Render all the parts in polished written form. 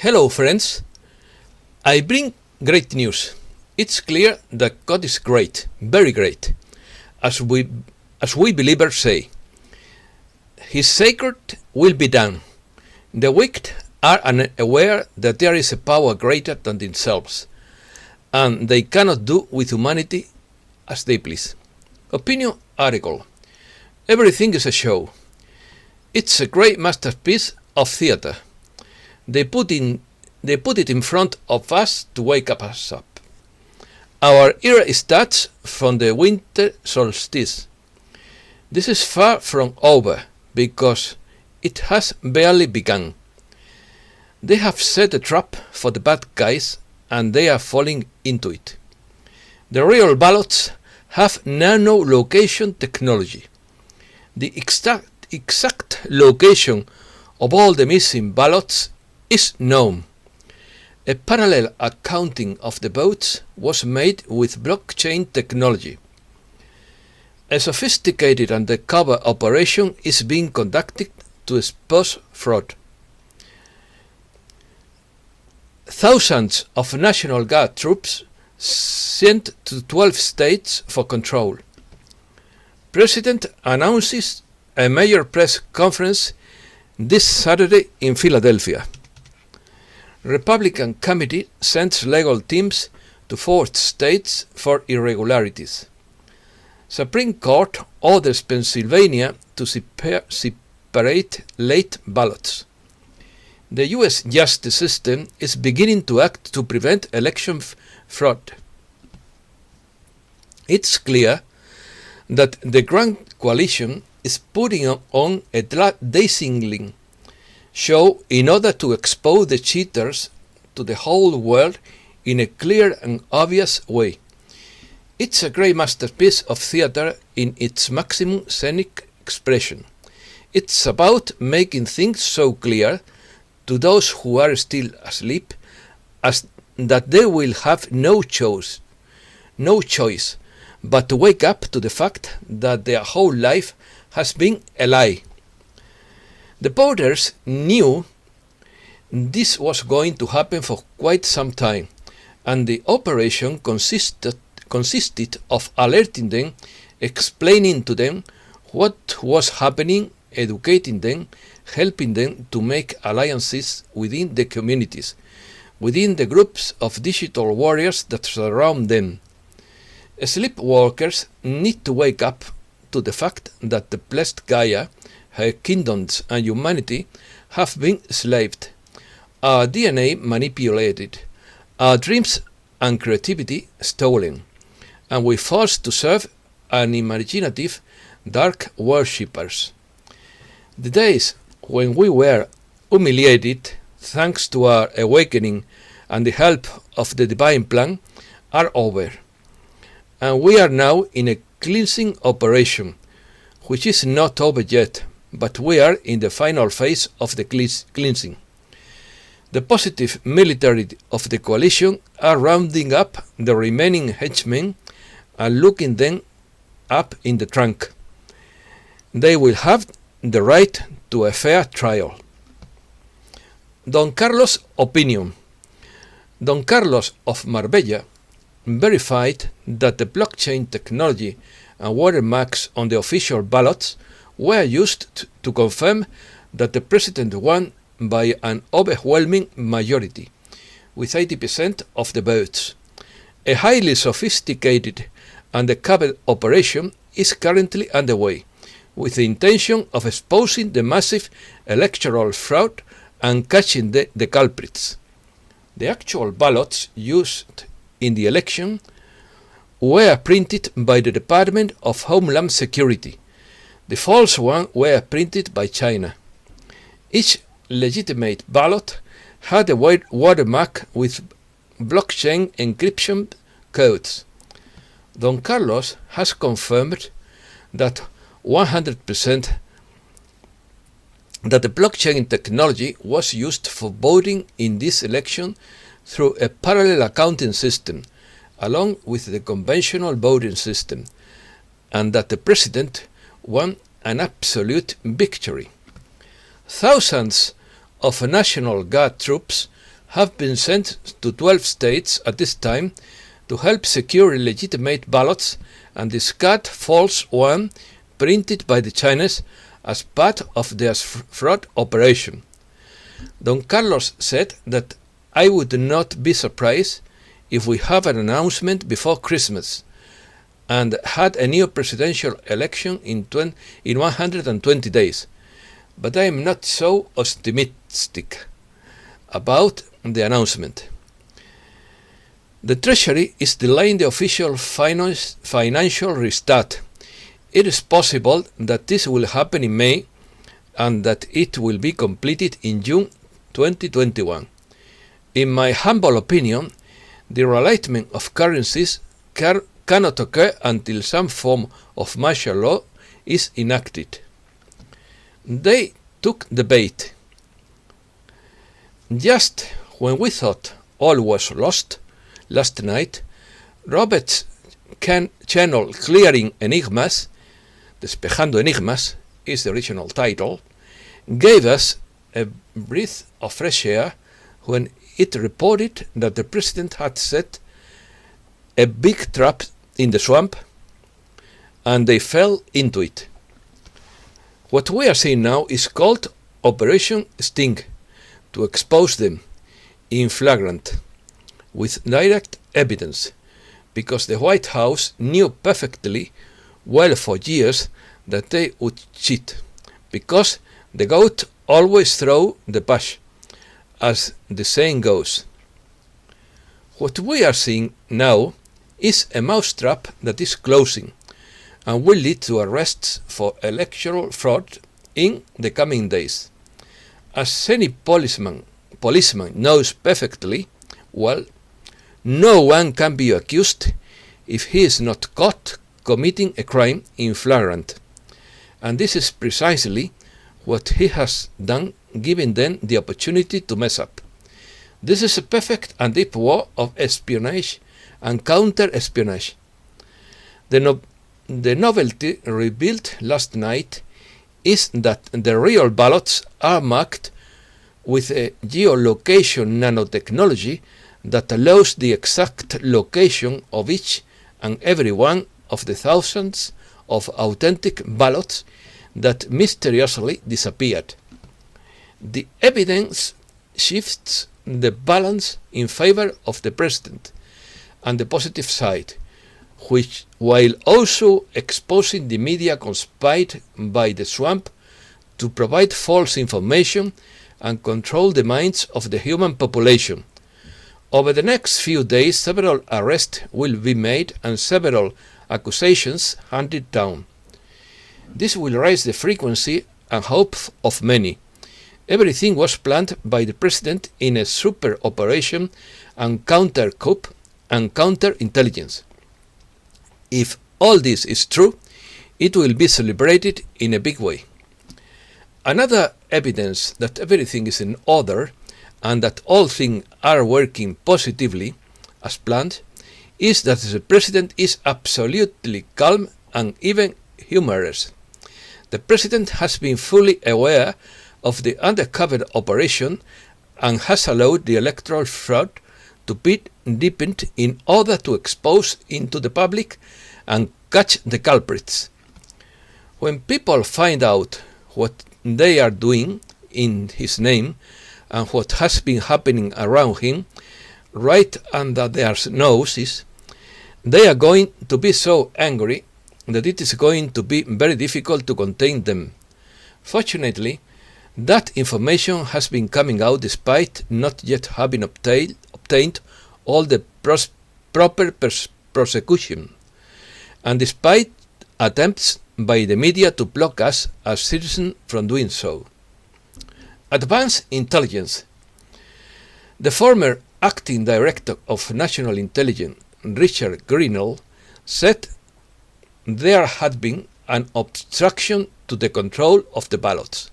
Hello friends, I bring great news. It's clear that God is great, very great, as we believers say. His sacred will be done. The wicked are unaware that there is a power greater than themselves, and they cannot do with humanity as they please. Opinion article. Everything is a show. It's a great masterpiece of theater. They put it in front of us to wake us up. Our era starts from the winter solstice. This is far from over because it has barely begun. They have set a trap for the bad guys and they are falling into it. The real ballots have nano-location technology. The exact location of all the missing ballots is known. A parallel accounting of the votes was made with blockchain technology. A sophisticated undercover operation is being conducted to expose fraud. Thousands of National Guard troops sent to 12 states for control. President announces a major press conference this Saturday in Philadelphia. Republican committee sends legal teams to 4 states for irregularities. Supreme Court orders Pennsylvania to separate late ballots. The U.S. justice system is beginning to act to prevent election fraud. It's clear that the Grand Coalition is putting on a dazzling show in order to expose the cheaters to the whole world in a clear and obvious way. It's a great masterpiece of theater in its maximum scenic expression. It's about making things so clear to those who are still asleep as that they will have no choice but to wake up to the fact that their whole life has been a lie. The voters knew this was going to happen for quite some time, and the operation consisted of alerting them, explaining to them what was happening, educating them, helping them to make alliances within the communities, within the groups of digital warriors that surround them. Sleepwalkers need to wake up to the fact that the blessed Gaia, her kingdoms and humanity have been enslaved, our DNA manipulated, our dreams and creativity stolen, and we forced to serve unimaginative dark worshippers. The days when we were humiliated thanks to our awakening and the help of the divine plan are over, and we are now in a cleansing operation, which is not over yet, but we are in the final phase of the cleansing. The positive military of the coalition are rounding up the remaining henchmen and locking them up in the trunk. They will have the right to a fair trial. Don Carlos' opinion. Don Carlos of Marbella verified that the blockchain technology and watermarks on the official ballots were used to confirm that the president won by an overwhelming majority, with 80% of the votes. A highly sophisticated undercover operation is currently underway, with the intention of exposing the massive electoral fraud and catching the culprits. The actual ballots used in the election were printed by the Department of Homeland Security. The false ones were printed by China. Each legitimate ballot had a watermark with blockchain encryption codes. Don Carlos has confirmed that 100% that the blockchain technology was used for voting in this election through a parallel accounting system, along with the conventional voting system, and that the president won an absolute victory. Thousands of National Guard troops have been sent to 12 states at this time to help secure legitimate ballots and discard false ones printed by the Chinese as part of their fraud operation. Don Carlos said that I would not be surprised if we have an announcement before Christmas and had a new presidential election in 120 days. But I am not so optimistic about the announcement. The Treasury is delaying the official financial restart. It is possible that this will happen in May and that it will be completed in June 2021. In my humble opinion, the realignment of currencies cannot occur until some form of martial law is enacted. They took the bait. Just when we thought all was lost, last night, Robert's channel Clearing Enigmas, Despejando Enigmas is the original title, gave us a breath of fresh air when it reported that the president had set a big trap in the swamp and they fell into it. What we are seeing now is called Operation Sting, to expose them in flagrant, with direct evidence, because the White House knew perfectly well for years that they would cheat, because the goat always throws the bush, as the saying goes. What we are seeing now is a mousetrap that is closing and will lead to arrests for electoral fraud in the coming days. As any policeman knows perfectly well, no one can be accused if he is not caught committing a crime in flagrant. And this is precisely what he has done, giving them the opportunity to mess up. This is a perfect and deep war of espionage and counter-espionage. The novelty revealed last night is that the real ballots are marked with a geolocation nanotechnology that allows the exact location of each and every one of the thousands of authentic ballots that mysteriously disappeared. The evidence shifts the balance in favor of the president and the positive side, which, while also exposing the media conspired by the swamp to provide false information and control the minds of the human population. Over the next few days, several arrests will be made and several accusations handed down. This will raise the frequency and hope of many. Everything was planned by the president in a super operation and counter-coup and counter-intelligence. If all this is true, it will be celebrated in a big way. Another evidence that everything is in order and that all things are working positively as planned is that the president is absolutely calm and even humorous. The president has been fully aware of the undercover operation and has allowed the electoral fraud to be deepened in order to expose into the public and catch the culprits. When people find out what they are doing in his name and what has been happening around him, right under their noses, they are going to be so angry that it is going to be very difficult to contain them. Fortunately, that information has been coming out despite not yet having obtained all the proper prosecution, and despite attempts by the media to block us as citizens from doing so. Advanced intelligence. The former acting director of National Intelligence, Richard Grinnell, said there had been an obstruction to the control of the ballots.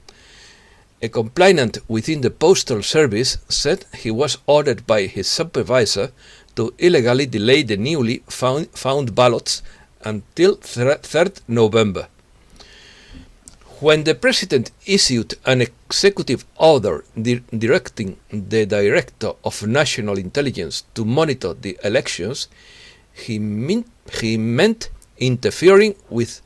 A complainant within the Postal Service said he was ordered by his supervisor to illegally delay the newly found ballots until 3rd November. When the President issued an executive order directing the Director of National Intelligence to monitor the elections, he meant interfering with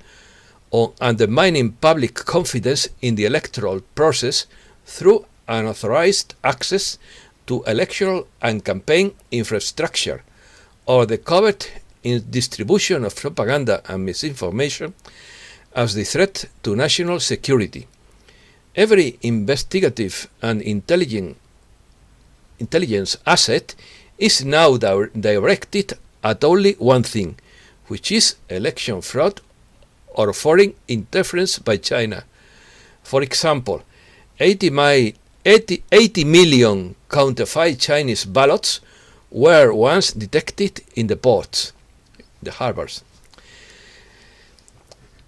or undermining public confidence in the electoral process through unauthorized access to electoral and campaign infrastructure, or the covert distribution of propaganda and misinformation as the threat to national security. Every investigative and intelligence asset is now directed at only one thing, which is election fraud or foreign interference by China. For example, 80 million counterfeit Chinese ballots were once detected in the ports, the harbors.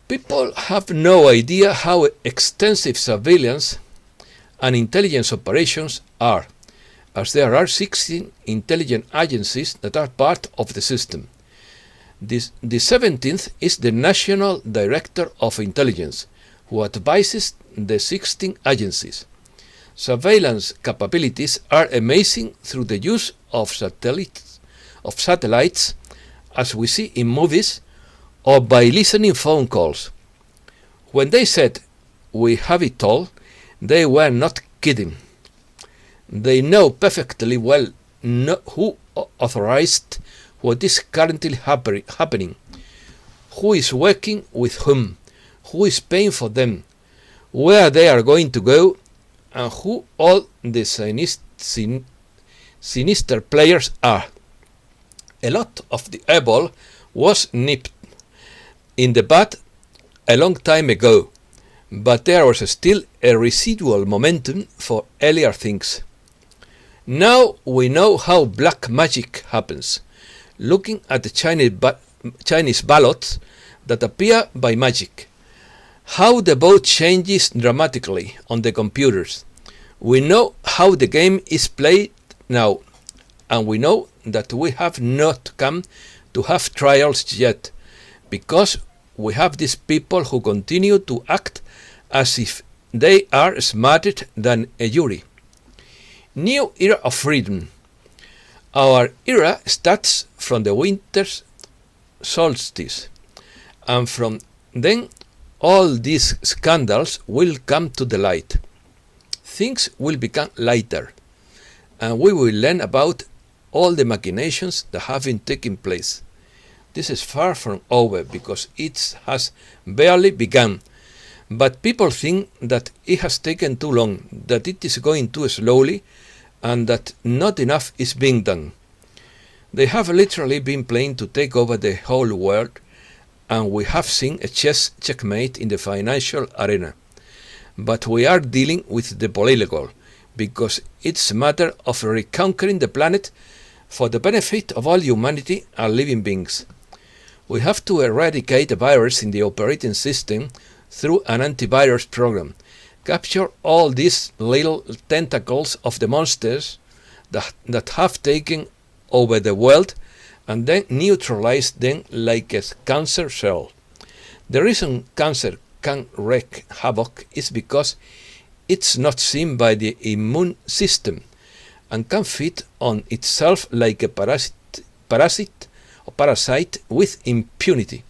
People have no idea how extensive surveillance and intelligence operations are, as there are 16 intelligence agencies that are part of the system. The 17th is the National Director of Intelligence, who advises the 16 agencies. Surveillance capabilities are amazing through the use of satellites, as we see in movies, or by listening phone calls. When they said, "We have it all," they were not kidding. They know perfectly well who authorized what is currently happening, who is working with whom, who is paying for them, where they are going to go, and who all the sinister players are. A lot of the evil was nipped in the bud a long time ago, but there was still a residual momentum for earlier things. Now we know how black magic happens, looking at the Chinese ballots that appear by magic, how the vote changes dramatically on the computers. We know how the game is played now, and we know that we have not come to have trials yet, because we have these people who continue to act as if they are smarter than a jury. New era of freedom. Our era starts from the winter's solstice, and from then all these scandals will come to the light. Things will become lighter, and we will learn about all the machinations that have been taking place. This is far from over, because it has barely begun, but people think that it has taken too long, that it is going too slowly, and that not enough is being done. They have literally been playing to take over the whole world, and we have seen a chess checkmate in the financial arena. But we are dealing with the political, because it's a matter of reconquering the planet for the benefit of all humanity and living beings. We have to eradicate the virus in the operating system through an antivirus program, capture all these little tentacles of the monsters that have taken over the world, and then neutralize them like a cancer cell. The reason cancer can wreak havoc is because it's not seen by the immune system and can feed on itself like a parasite with impunity.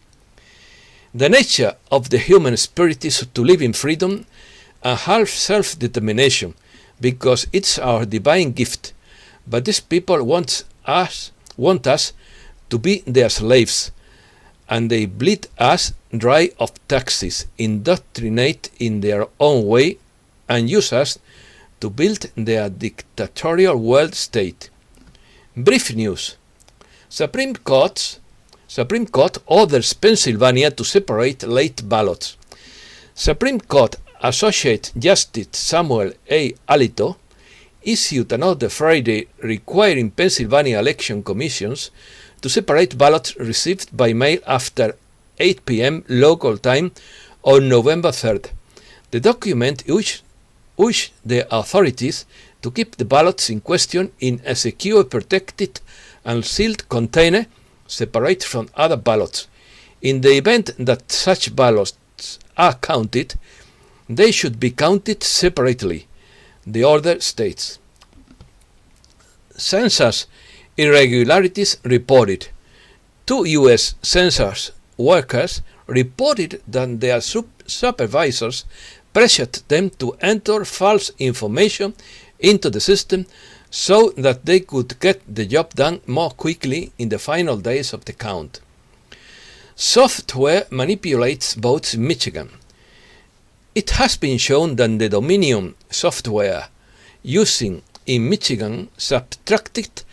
The nature of the human spirit is to live in freedom and have self-determination, because it's our divine gift. But these people want us to be their slaves, and they bleed us dry of taxes, indoctrinate in their own way, and use us to build their dictatorial world state. Brief news. Supreme Court orders Pennsylvania to separate late ballots. Supreme Court Associate Justice Samuel A. Alito issued an order Friday requiring Pennsylvania election commissions to separate ballots received by mail after 8 p.m. local time on November 3rd. The document urged the authorities to keep the ballots in question in a secure, protected and sealed container separate from other ballots. In the event that such ballots are counted, They should be counted separately, the order states. Census irregularities reported. 2 U.S. census workers reported that their supervisors pressured them to enter false information into the system so that they could get the job done more quickly in the final days of the count. Software manipulates votes in Michigan. It has been shown that the Dominion software using in Michigan subtracted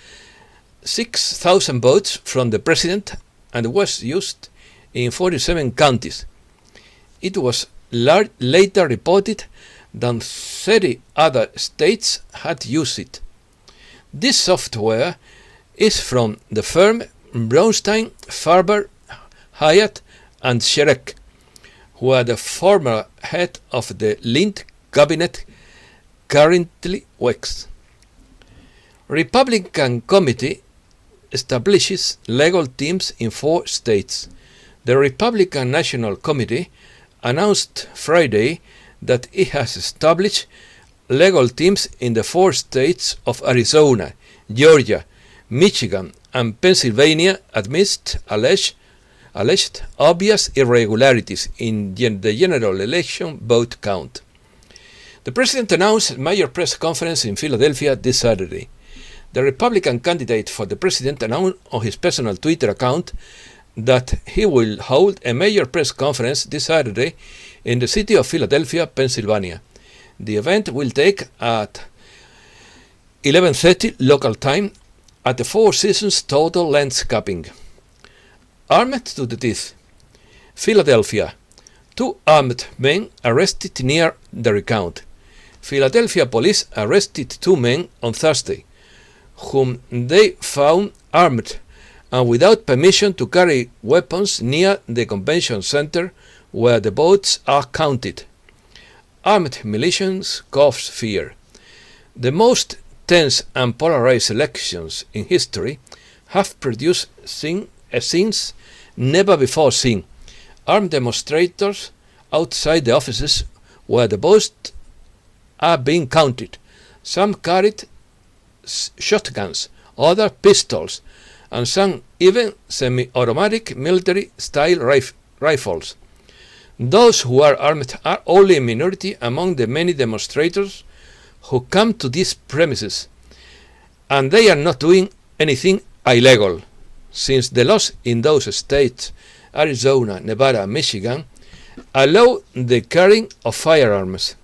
6,000 votes from the president and was used in 47 counties. It was later reported that 30 other states had used it. This software is from the firm Brownstein, Farber, Hyatt, and Sherek, who are the former head of the Lind cabinet currently works. Republican committee establishes legal teams in 4 states. The Republican National Committee announced Friday that it has established legal teams in the 4 states of Arizona, Georgia, Michigan, and Pennsylvania amidst alleged obvious irregularities in the general election vote count. The president announced a major press conference in Philadelphia this Saturday. The Republican candidate for the president announced on his personal Twitter account that he will hold a major press conference this Saturday in the city of Philadelphia, Pennsylvania. The event will take at 11:30 local time at the Four Seasons Total Landscaping. Armed to the teeth. Philadelphia. 2 armed men arrested near the recount. Philadelphia police arrested 2 men on Thursday, whom they found armed and without permission to carry weapons near the convention center where the votes are counted. Armed militias cause fear. The most tense and polarized elections in history have produced scenes never before seen. Armed demonstrators outside the offices where the votes are being counted. Some carried shotguns, others pistols, and some even semi-automatic military-style rifles. Those who are armed are only a minority among the many demonstrators who come to these premises, and they are not doing anything illegal, since the laws in those states, Arizona, Nevada, and Michigan, allow the carrying of firearms.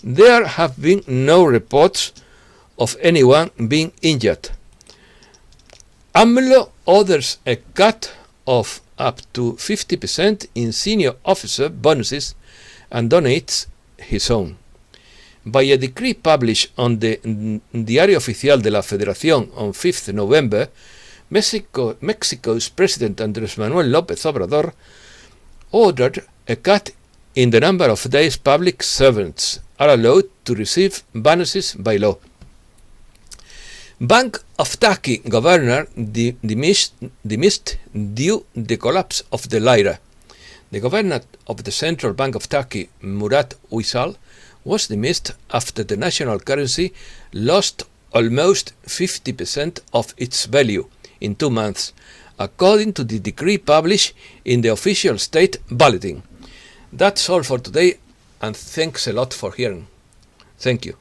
There have been no reports of anyone being injured. AMLO orders a cut of up to 50% in senior officer bonuses and donates his own. By a decree published on the Diario Oficial de la Federación on 5th November, Mexico's President Andrés Manuel López Obrador ordered a cut in the number of days public servants are allowed to receive bonuses by law. Bank of Turkey governor dismissed due the collapse of the lira. The governor of the Central Bank of Turkey, Murat Uysal, was dismissed after the national currency lost almost 50% of its value in 2 months, according to the decree published in the official state bulletin. That's all for today, and thanks a lot for hearing. Thank you.